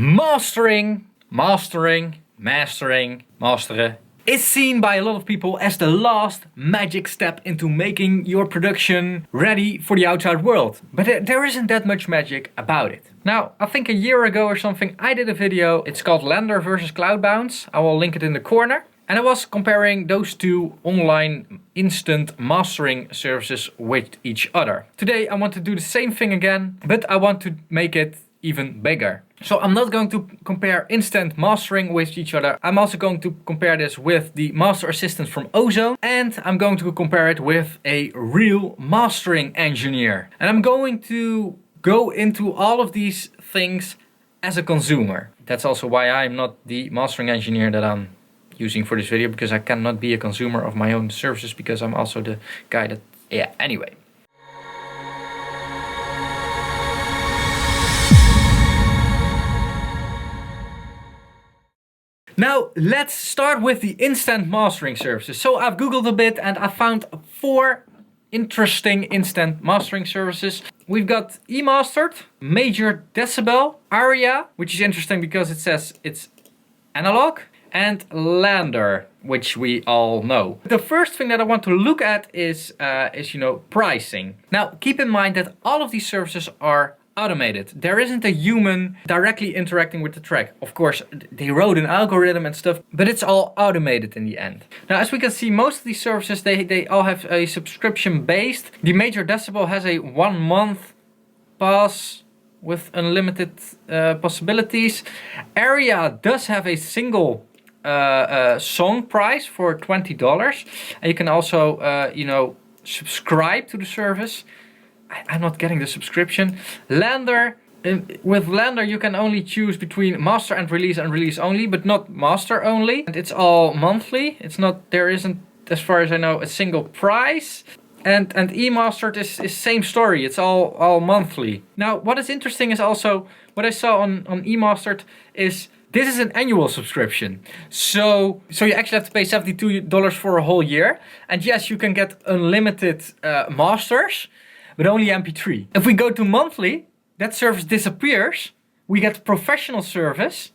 Mastering, is seen by a lot of people as the last magic step into making your production ready for the outside world. But there isn't that much magic about it. Now, I think a year ago or something, I did a video. It's called Landr versus Cloud Bounce. I will link it in the corner. And I was comparing those two online instant mastering services with each other. Today I want to do the same thing again, but I want to make it even bigger. So I'm not going to compare instant mastering with each other. I'm also going to compare this with the master assistant from Ozone, and I'm going to compare it with a real mastering engineer. And I'm going to go into all of these things as a consumer. That's also why I'm not the mastering engineer that I'm using for this video, because I cannot be a consumer of my own services, because I'm also the guy that, yeah, anyway. Now let's start with the instant mastering services. So I've googled a bit and I found 4 interesting instant mastering services. We've got eMastered, Majordecibel, Aria, which is interesting because it says it's analog, and Landr, which we all know. The first thing that I want to look at is pricing. Now keep in mind that all of these services are automated. There isn't a human directly interacting with the track. Of course, they wrote an algorithm and stuff, but it's all automated in the end. Now, as we can see, most of these services, they all have a subscription based. The Majordecibel has a 1-month pass with unlimited possibilities. Aria does have a single song price for $20. And you can also, subscribe to the service. I'm not getting the subscription. Landr, with Landr you can only choose between master and release only, but not master only. And it's all monthly. There isn't, as far as I know, a single price. And eMastered is same story. It's all monthly. Now what is interesting is also what I saw on eMastered is this is an annual subscription. So you actually have to pay $72 for a whole year. And yes, you can get unlimited masters, but only MP3. If we go to monthly, that service disappears. We get professional service,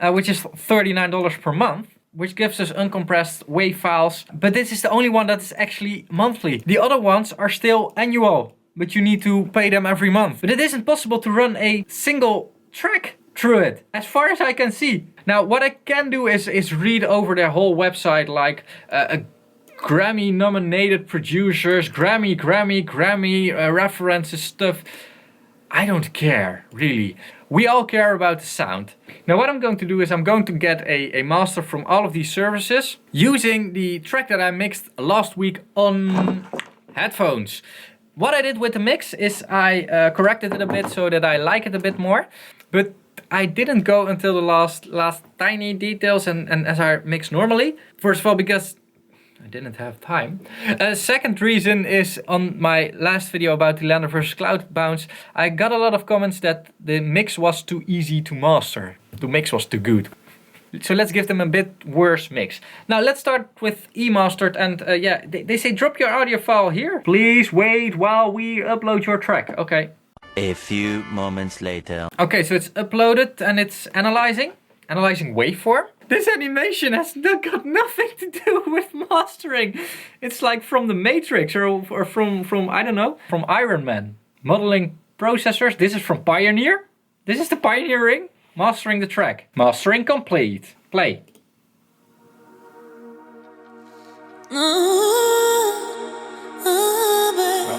which is $39 per month, which gives us uncompressed WAV files. But this is the only one that is actually monthly. The other ones are still annual, but you need to pay them every month. But it isn't possible to run a single track through it, as far as I can see. Now, what I can do is read over their whole website, like Grammy nominated producers, Grammy references, stuff. I don't care, really. We all care about the sound. Now what I'm going to do is I'm going to get a master from all of these services using the track that I mixed last week on headphones. What I did with the mix is I corrected it a bit so that I like it a bit more, but I didn't go until the last tiny details and as I mix normally. First of all, because I didn't have time. Second reason is on my last video about the Landr versus Cloud Bounce, I got a lot of comments that the mix was too easy to master. The mix was too good. So let's give them a bit worse mix. Now let's start with eMastered, and yeah, they say drop your audio file here. Please wait while we upload your track. Okay. A few moments later. Okay, so it's uploaded and it's analyzing waveform. This animation has got nothing to do with mastering. It's like from the Matrix or from I don't know, from Iron Man. Modeling processors. This is from Pioneer. This is the Pioneer ring. Mastering the track. Mastering complete. Play. Well,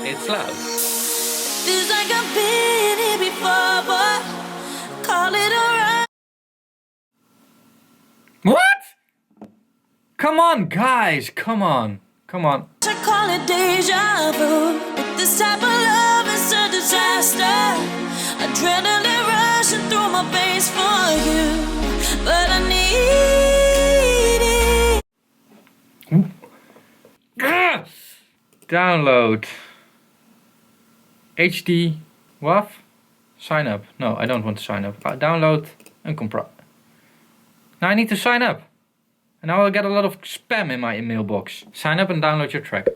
it's loud. Feels like I've been here before, but call it alright. What? Come on, guys. Come on. I call it deja vu. But this type of love is a disaster. Adrenaline rushing through my veins for you. But I need it. Download. HD WAV. Sign up. No, I don't want to sign up. Download and compress. Now I need to sign up. And now I'll get a lot of spam in my mailbox. Sign up and download your track.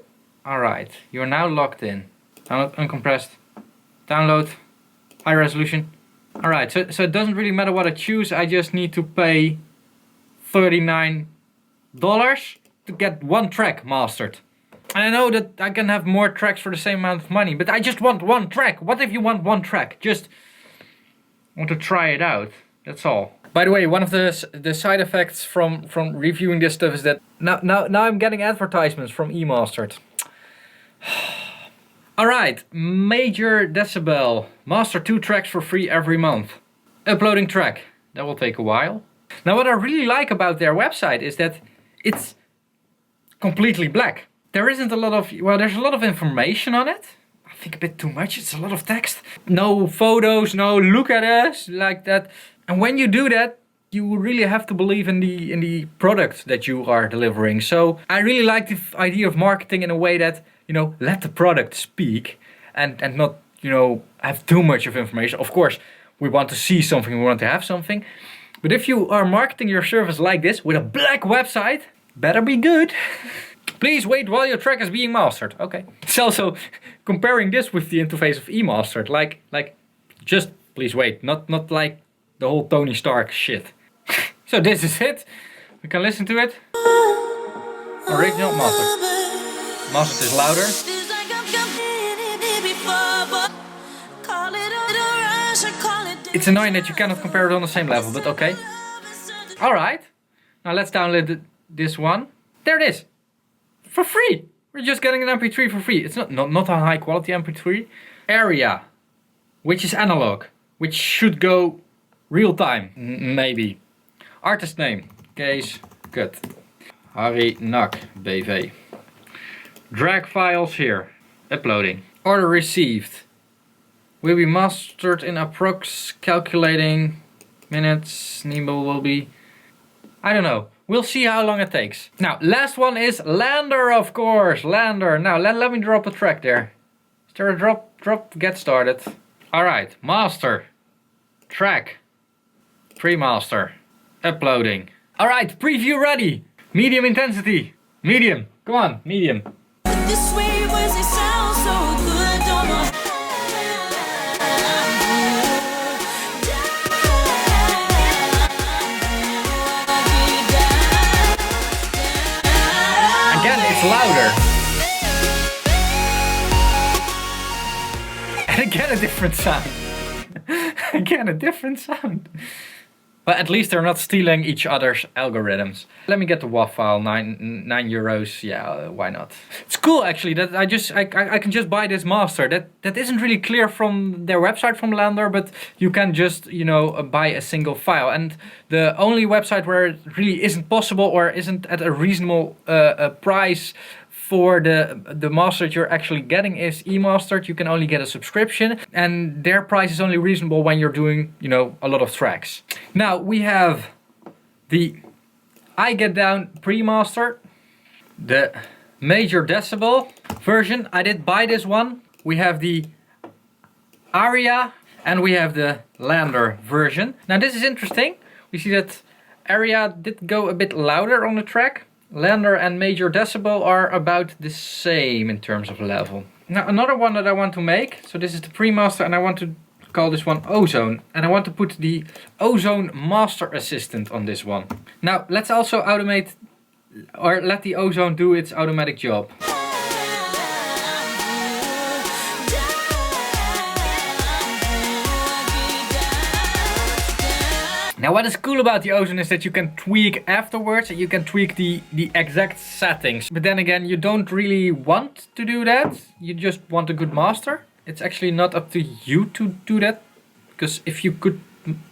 Alright, you are now logged in. Download uncompressed. Download. High resolution. Alright, so it doesn't really matter what I choose, I just need to pay $39 to get one track mastered. And I know that I can have more tracks for the same amount of money, but I just want one track. What if you want one track? Just want to try it out, that's all. By the way, one of the side effects from reviewing this stuff is that now I'm getting advertisements from eMastered. Alright, Majordecibel. Master 2 tracks for free every month. Uploading track. That will take a while. Now what I really like about their website is that it's completely black. There isn't a lot of, well, there's a lot of information on it. I think a bit too much, it's a lot of text. No photos, no look at us, like that. And when you do that, you really have to believe in the product that you are delivering. So I really like the idea of marketing in a way that, you know, let the product speak and not, you know, have too much of information. Of course, we want to see something, we want to have something. But if you are marketing your service like this with a black website, better be good. Please wait while your track is being mastered. Okay. It's also comparing this with the interface of eMastered. Like, just please wait. Not like the whole Tony Stark shit. So this is it. We can listen to it. Original mastered. Mastered is louder. It's annoying that you cannot compare it on the same level, but okay. Alright. Now let's download this one. There it is. For free. We're just getting an MP3 for free. It's not a high quality MP3. Aria. Which is analog. Which should go real time. Maybe. Artist name. Case. Cut. Harry Nak. BV. Drag files here. Uploading. Order received. Will be mastered in approx. Calculating minutes. Nemo will be. I don't know. We'll see how long it takes. Now, last one is Landr, of course. Landr. Now, let me drop a track there. Is there a drop? Get started. Alright. Master. Track. Pre-master. Uploading. Alright. Preview ready. Medium intensity. Medium. Come on. Medium. This way was it sound so good, don't know. Again, it's louder. And again, a different sound. Again, a different sound. But at least they're not stealing each other's algorithms. Let me get the WAV file, €9. Yeah, why not? It's cool actually that I can just buy this master. That isn't really clear from their website from Landr, but you can just, you know, buy a single file. And the only website where it really isn't possible or isn't at a reasonable price for the master that you're actually getting is eMastered. You can only get a subscription and their price is only reasonable when you're doing, you know, a lot of tracks. Now we have the I Get Down pre-master, the Majordecibel version. I did buy this one. We have the Aria and we have the Landr version. Now this is interesting. We see that Aria did go a bit louder on the track. Landr and Majordecibel are about the same in terms of level. Now another one that I want to make, so this is the pre-master and I want to call this one Ozone. And I want to put the Ozone Master Assistant on this one. Now let's also automate, or let the Ozone do its automatic job. Now what is cool about the Ozone is that you can tweak afterwards, you can tweak the exact settings. But then again, you don't really want to do that, you just want a good master. It's actually not up to you to do that, because if you could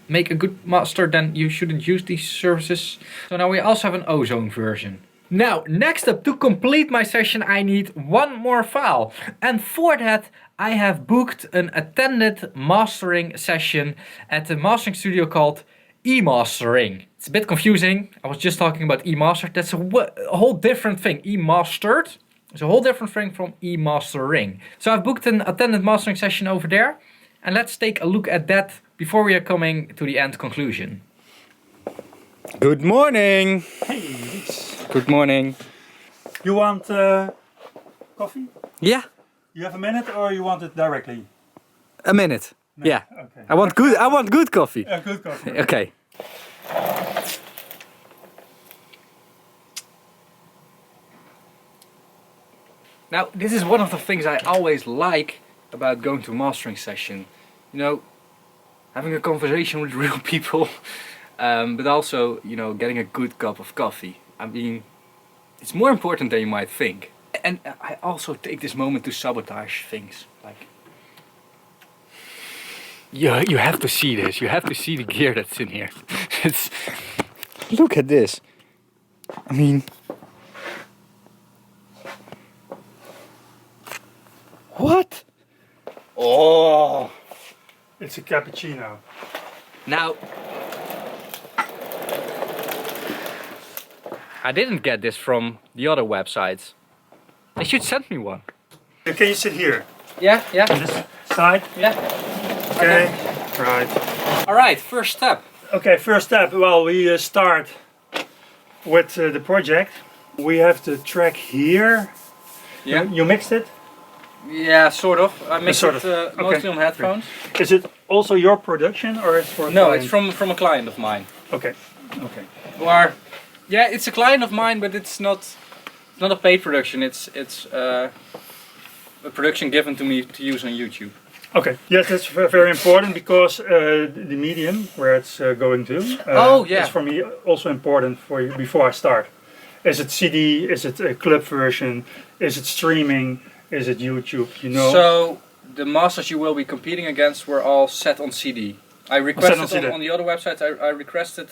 make a good master then you shouldn't use these services. So now we also have an Ozone version. Now, next up, to complete my session I need one more file. And for that I have booked an attended mastering session at a mastering studio called eMastering. It's a bit confusing. I was just talking about eMastered. That's a whole different thing. eMastered is a whole different thing from eMastering. So I've booked an attended mastering session over there. And let's take a look at that before we are coming to the end conclusion. Good morning. Hey, Good morning. you want coffee? Yeah, You have a minute or you want it directly? a minute. Yeah. Okay. I want good coffee. Good coffee. Okay. Now, this is one of the things I always like about going to a mastering session. You know, having a conversation with real people, but also, you know, getting a good cup of coffee. I mean, it's more important than you might think. And I also take this moment to sabotage things. Like, yeah, you have to see this. You have to see the gear that's in here. It's. Look at this. I mean, what? Oh, it's a cappuccino. Now, I didn't get this from the other websites. They should send me one. Can you sit here? Yeah, yeah, On this side? yeah. Okay. Right. Alright, first step. Okay, first step. Well, we start with the project. We have the track here. Yeah. You mixed it? Yeah, sort of. I mixed Sort it of. mostly Okay. on headphones. Is it also your production or it's for a No, client? it's from a client of mine. Okay. Okay. Or, yeah, it's a client of mine, but it's not a paid production. It's a production given to me to use on YouTube. Okay. Yes, that's very important because the medium where it's going to Oh, yeah. is for me also important for you before I start. Is it CD? Is it a club version? Is it streaming? Is it YouTube? You know. So the masters you will be competing against were all set on CD. I requested on CD. on the other websites. I requested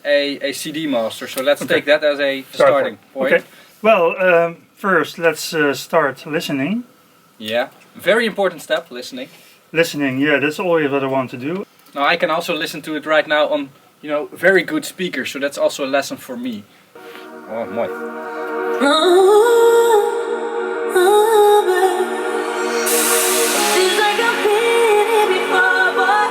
a CD master. So let's Okay. take that as a starting point. Okay. Well, first let's start listening. Yeah. Very important step. Listening. Listening, yeah, that's always what I want to do. Now I can also listen to it right now on, you know, very good speakers. So that's also a lesson for me. Oh, mooi. Seems like I've been here before, but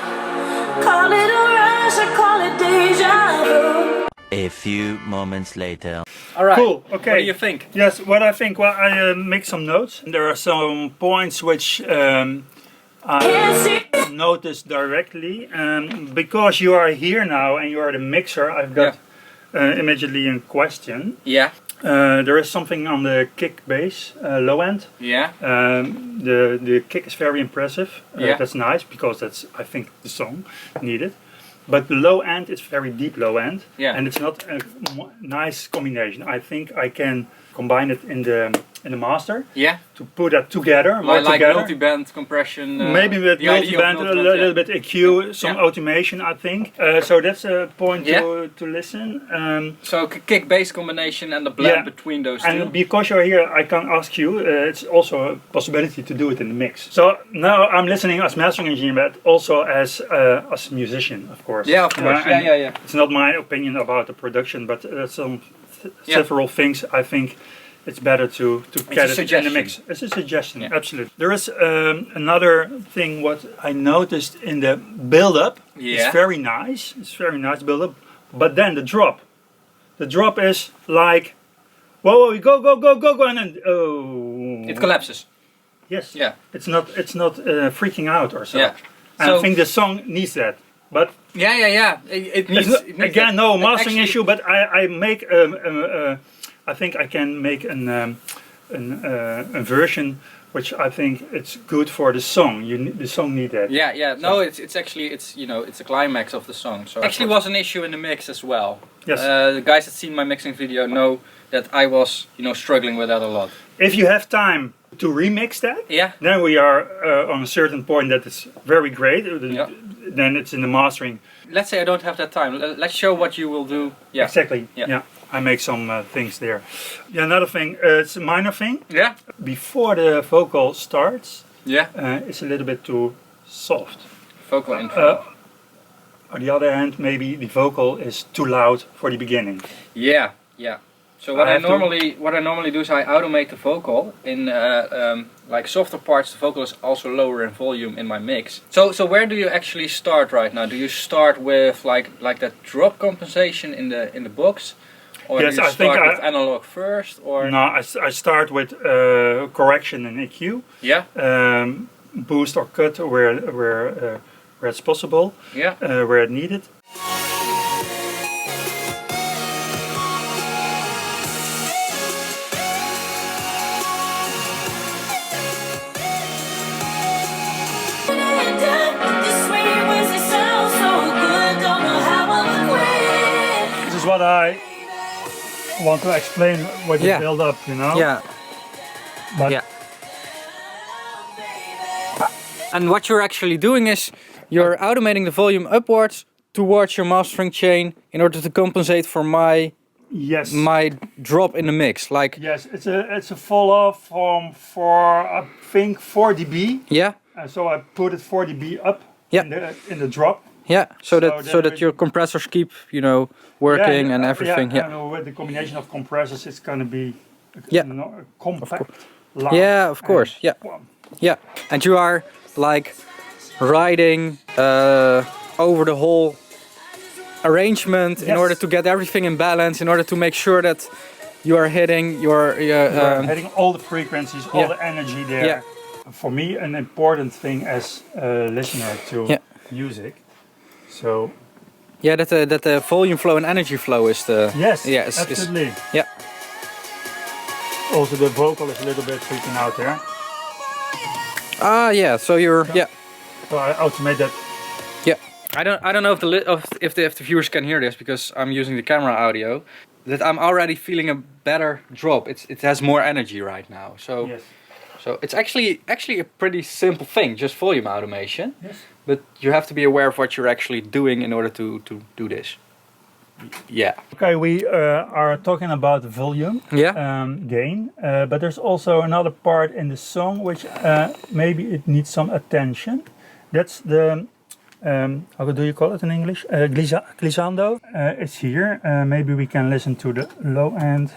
call it a rush, I call it deja vu. A few moments later. All right. Cool, okay. What do you think? Yes, what I think, well, I make some notes. There are some points which I noticed directly. Because you are here now and you are the mixer, I've got immediately in question. Yeah. There is something on the kick bass, low end. Yeah. The kick is very impressive. Yeah. That's nice because that's, I think, the song needed. But the low end is very deep low end, Yeah. and it's not a nice combination. I think I can combine it in the master Yeah. to put that together, I more like together. multi-band compression. Maybe with the idea of multi-band, a multi-band, little bit EQ, some Yeah. automation, I think. So that's a point Yeah. to listen. So kick bass combination and the blend Yeah. between those two. And because you're here, I can ask you, it's also a possibility to do it in the mix. So now I'm listening as mastering engineer, but also as a musician, of course. Yeah, of course. And Yeah. It's not my opinion about the production, but several things I think it's better to get it in the mix. It's a suggestion, Yeah. absolutely. There is another thing what I noticed in the build-up. Yeah. It's very nice. It's very nice build-up. But then the drop. The drop is like, whoa, go, and then, oh. It collapses. Yes. Yeah. It's not freaking out or so. Yeah. And So- I think the song needs that. But Yeah. It needs, it's not, it needs again, that. no And mastering actually- issue. But I make I think I can make a version which I think it's good for the song. The song need that. Yeah. No, it's actually it's a climax of the song. So actually was an issue in the mix as well. Yes. The guys that seen my mixing video know that I was struggling with that a lot. If you have time to remix that, Yeah. then we are on a certain point that is very great. Yeah. Then it's in the mastering. Let's say I don't have that time. Let's show what you will do. Yeah. Exactly. Yeah. Yeah. I make some things there. Yeah. Another thing. It's a minor thing. Yeah. Before the vocal starts, Yeah. it's a little bit too soft. Vocal intro. On the other hand, maybe the vocal is too loud for the beginning. Yeah. So what I I have to- normally do is I automate the vocal in like softer parts. The vocal is also lower in volume in my mix. So where do you actually start right now? Do you start with like that drop compensation in the box, or Yes, do you I think start I- with analog first? Or No, I start with correction and EQ, yeah, boost or cut where where it's possible, Yeah. where it needed. This is what I want to explain what you build up, you know? Yeah. But Yeah. And what you're actually doing is you're automating the volume upwards towards your mastering chain in order to compensate for my yes. drop in the mix. Like Yes, it's a fall off from I think 4 dB. yeah. So I put it 4 dB up in the drop. Yeah, so that that your compressors keep, you know, working and everything. Yeah. And with the combination of compressors, it's gonna be Yeah. a compact line. Yeah, of course. Yeah. Yeah. And you are like riding over the whole arrangement in order to get everything in balance, in order to make sure that you are hitting your hitting all the frequencies, all the energy there. Yeah. For me, an important thing as a listener to music. So yeah, that the volume flow and energy flow is the absolutely. Yeah. Also, the vocal is a little bit freaking out there. Ah, yeah. So you're So I automate that. Yeah. I don't know if the viewers can hear this because I'm using the camera audio. That I'm already feeling a better drop. It has more energy right now. So Yes. so it's actually a pretty simple thing, just volume automation. Yes. But you have to be aware of what you're actually doing in order to do this. Yeah. Okay, we are talking about volume gain, but there's also another part in the song which maybe it needs some attention. That's the how do you call it in English? Glissando. It's here. Maybe we can listen to the low end.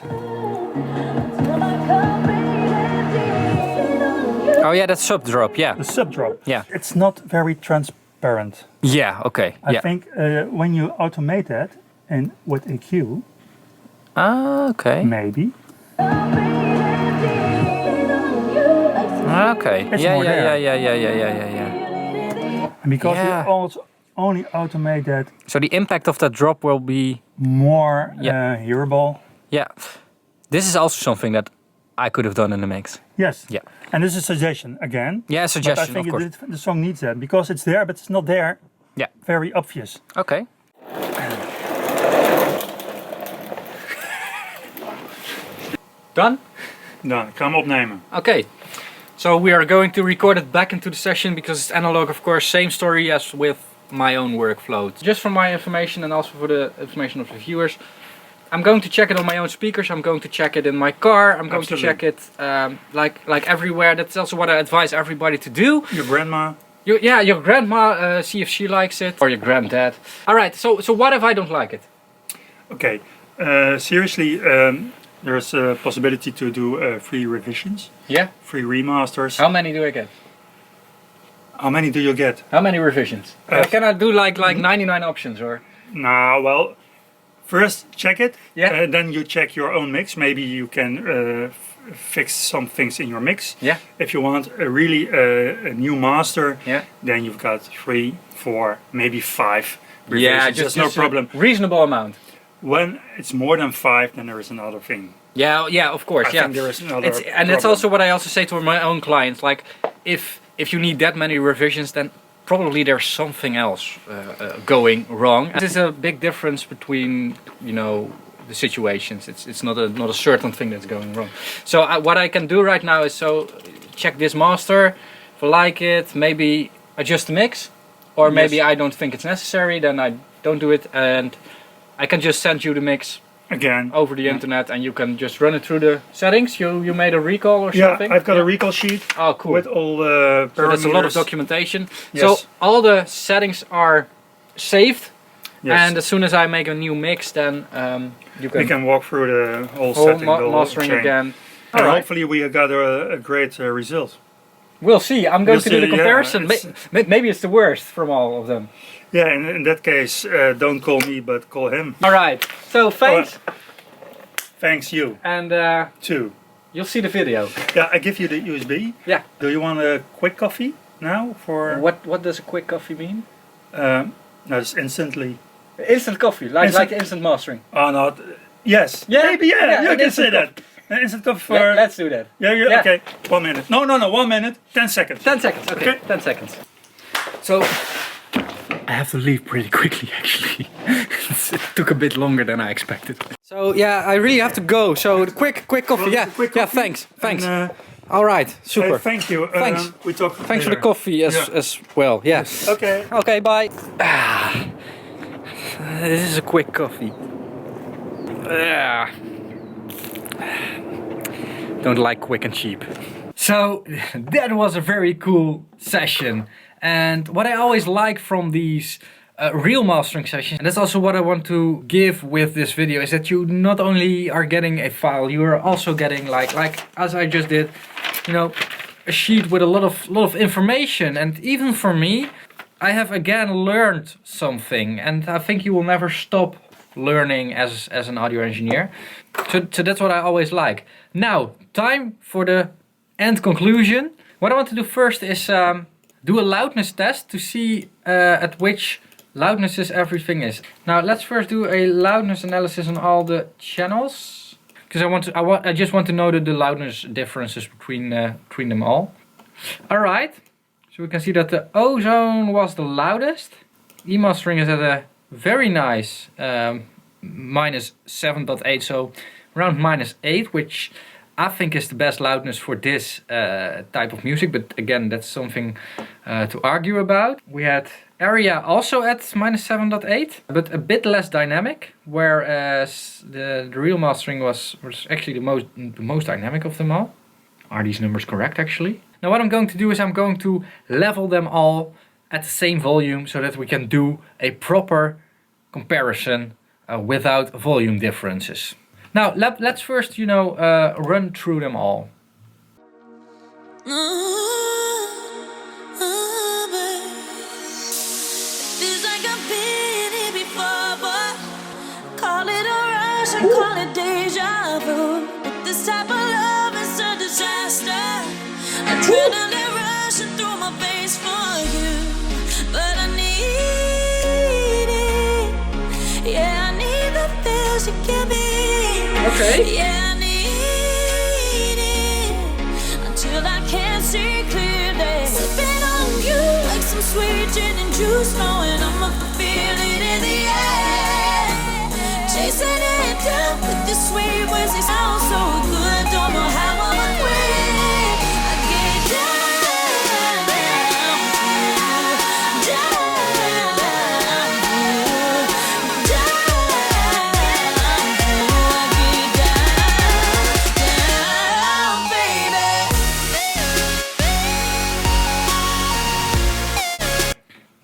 Oh yeah, that's sub drop. Yeah. The sub drop. Yeah. It's not very transparent. Yeah. Okay. I think when you automate that and with EQ, okay. maybe. Okay. It's Yeah. more there. Yeah. And because you also only automate that, So the impact of that drop will be more hearable. Yeah. This is also something that I could have done in the mix. Yes. Yeah. And this is a suggestion again. Yeah, suggestion, But I of course. think the song needs that because it's there, but it's not there. Yeah. Very obvious. Okay. Done? Dan, ik ga hem opnemen. Okay. So we are going to record it back into the session because it's analog, of course. Same story as with my own workflow. Just for my information and also for the information of the viewers. I'm going to check it on my own speakers. I'm going to check it in my car. I'm going to check it like everywhere. That's also what I advise everybody to do. Your grandma. Your grandma, see if she likes it, or your granddad. All right. So what if I don't like it? Okay. Seriously, there's a possibility to do free revisions. Yeah. Free remasters. How many do I get? How many do you get? How many revisions? Can I do like 99 options or? Nah, well, first check it. Yeah. Then you check your own mix. Maybe you can fix some things in your mix. Yeah. If you want a really a new master, then you've got 3, 4, maybe 5 revisions. Yeah, just no problem. Reasonable amount. When it's more than 5, then there is another thing. Yeah, of course. I think there is another and that's also what I also say to my own clients. Like, if you need that many revisions, then probably there's something else going wrong. This is a big difference between, you know, the situations. It's not a certain thing that's going wrong. So what I can do right now is check this master. If I like it, maybe adjust the mix, or maybe I don't think it's necessary. Then I don't do it, and I can just send you the mix again over the internet, and you can just run it through the settings. You made a recall or something? Yeah, I've got a recall sheet. Oh, cool. With all the parameters. So that's a lot of documentation. Yes. So all the settings are saved, Yes. and as soon as I make a new mix, then we can walk through the whole setting, the whole mastering chain. again. And All right. hopefully we got a great result. We'll see. I'm going to do the yeah, comparison. Maybe it's the worst from all of them. Yeah, in that case, don't call me, but call him. All right. So thanks. Thanks you. And too. you'll see the video. Yeah, I give you the USB. Yeah. Do you want a quick coffee now for? What does a quick coffee mean? No, it's instantly. Instant coffee, like instant mastering. Oh no. Yes. Yeah? Maybe Yeah, you an can instant say that. An instant coffee for. Let's do that. Yeah. Yeah. Okay. 1 minute. No. 1 minute. 10 seconds. 10 seconds, okay, Okay. 10 seconds. So, I have to leave pretty quickly actually. It took a bit longer than I expected. So yeah, I really have to go. So quick coffee, yeah. Quick Yeah, coffee. thanks. And, All right, super. hey, thank you. Thanks. We talk. Thanks for the coffee as well, yeah. Okay. Okay, bye. This is a quick coffee. Don't like quick and cheap. So that was a very cool session, and what I always like from these real mastering sessions, and that's also what I want to give with this video, is that you not only are getting a file, you are also getting like as I just did, you know, a sheet with a lot of information. And even for me, I have again learned something, and I think you will never stop learning as an audio engineer. So that's what I always like. Now, time for the end conclusion. What I want to do first is do a loudness test to see at which loudnesses everything is. Now let's first do a loudness analysis on all the channels, because I just want to know the loudness differences between them all. All right. So we can see that the Ozone was the loudest. eMastering is at a very nice -7.8, so around -8, which I think is the best loudness for this type of music. But again, that's something to argue about. We had Aria also at -7.8, but a bit less dynamic, whereas the real mastering was actually the most dynamic of them all. Are these numbers correct actually? Now what I'm going to do is I'm going to level them all at the same volume so that we can do a proper comparison without volume differences. Now let's first, you know, run through them all. Feels like I've been here before, but call it a rush or call it deja vu. But this type of love is a disaster. Adrenaline rushing through my veins for you, but I need it. Yeah, I need the feels you give me. Okay. Yeah, I need it until I can't see clearly. Sipping on you like some sweet gin and juice, knowing I'ma feel it in the air. Chasing it down with the sweet words, they sound so good. Don't know how I'ma quit. I get down,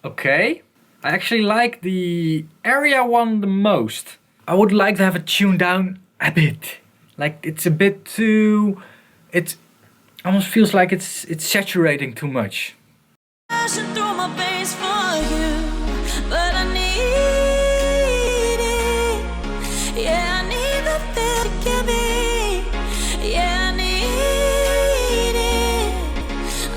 Okay. I actually like the Aria one the most. I would like to have it tuned down a bit. Like it's a bit too... It almost feels like it's saturating too much. rushing through my veins for you, but I need it. Yeah, I need the feel you give me. Yeah, I need it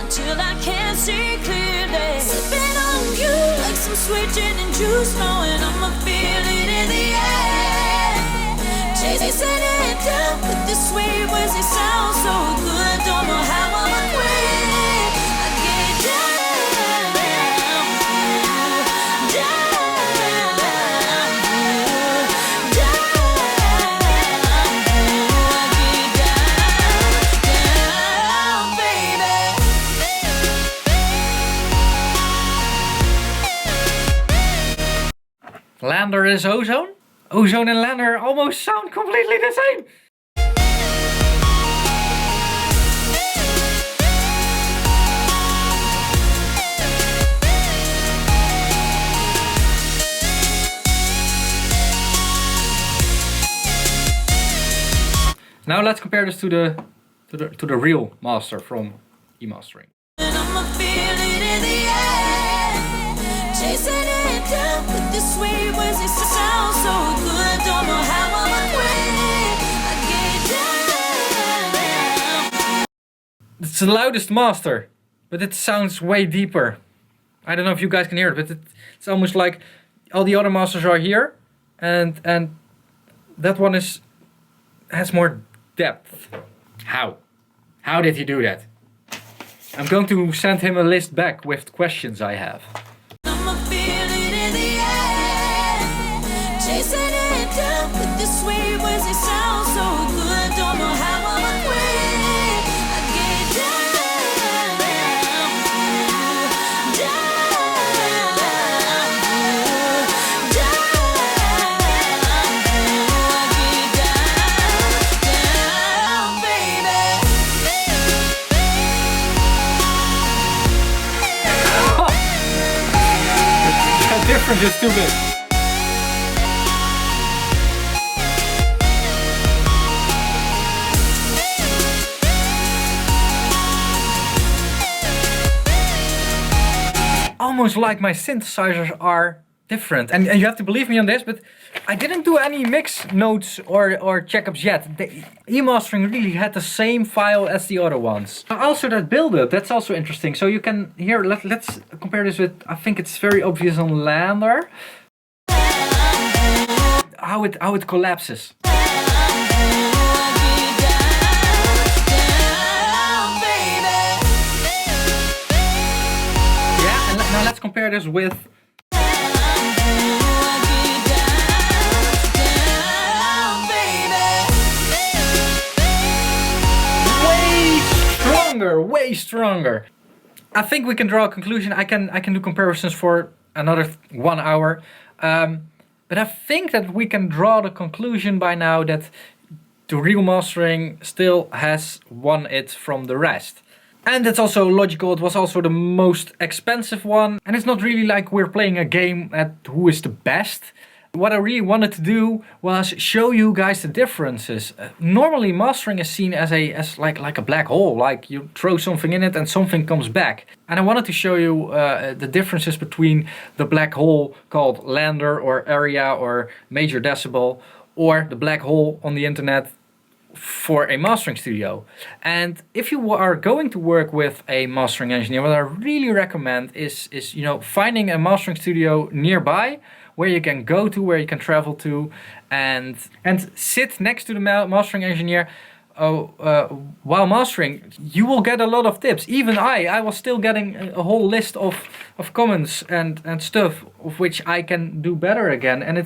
until I can't see clearly. Sipping on you like some sweet gin and juice, knowing I'ma feel it in the air. Chasing it down with the sweet words, they sound so good. Don't know how I'ma quit. I get down, Landr is Ozone? Ozone and Landr almost sound completely the same. Now let's compare this to the real master from eMastering. And I'ma feel it in the air. Chasing it down with the sweet words, it sounds so good. Don't know how I'ma quit. I get down. It's the loudest master, but it sounds way deeper. I don't know if you guys can hear it, but it It's almost like all the other masters are here, and that one has more depth. How? How did he do that? I'm going to send him a list back with questions I have. I'ma feel it in the air. Chasing it down with the sweet words, they sound so good. Don't know how I'ma quit. I get down, The difference is too big. Almost like my synthesizers are different. And you have to believe me on this, but I didn't do any mix notes or checkups yet. The eMastering really had the same file as the other ones. Also that build-up, that's also interesting. So you can, here, let's compare this with, I think it's very obvious on Landr. How it collapses. Yeah, and now let's compare this with way stronger. I think we can draw a conclusion. I can do comparisons for another 1 hour. But I think that we can draw the conclusion by now that the real mastering still has won it from the rest. And it's also logical, it was also the most expensive one. And it's not really like we're playing a game at who is the best. What I really wanted to do was show you guys the differences. Normally mastering is seen as like a black hole, like you throw something in it and something comes back. And I wanted to show you the differences between the black hole called Landr or Aria or Majordecibel, or the black hole on the internet for a mastering studio. And if you are going to work with a mastering engineer, what I really recommend is finding a mastering studio nearby where you can go to, where you can travel to, and sit next to the mastering engineer while mastering. You will get a lot of tips. Even I was still getting a whole list of comments and stuff of which I can do better again. And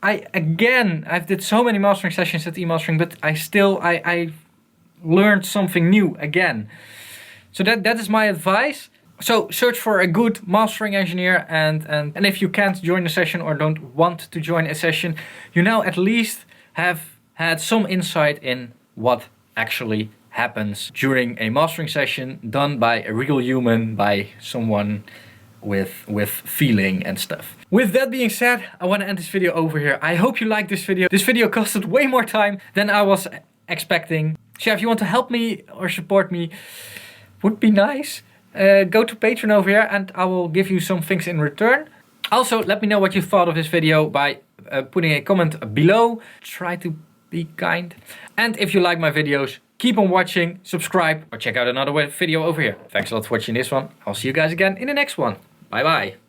I've did so many mastering sessions at eMastering, but I learned something new again. So that is my advice. So search for a good mastering engineer, and if you can't join the session or don't want to join a session, you now at least have had some insight in what actually happens during a mastering session done by a real human, by someone with feeling and stuff. With that being said, I want to end this video over here. I hope you liked this video. This video costed way more time than I was expecting. So if you want to help me or support me, would be nice. Go to Patreon over here and I will give you some things in return. Also, let me know what you thought of this video by putting a comment below. Try to be kind. And if you like my videos, keep on watching, subscribe, or check out another video over here. Thanks a lot for watching this one. I'll see you guys again in the next one. Bye bye.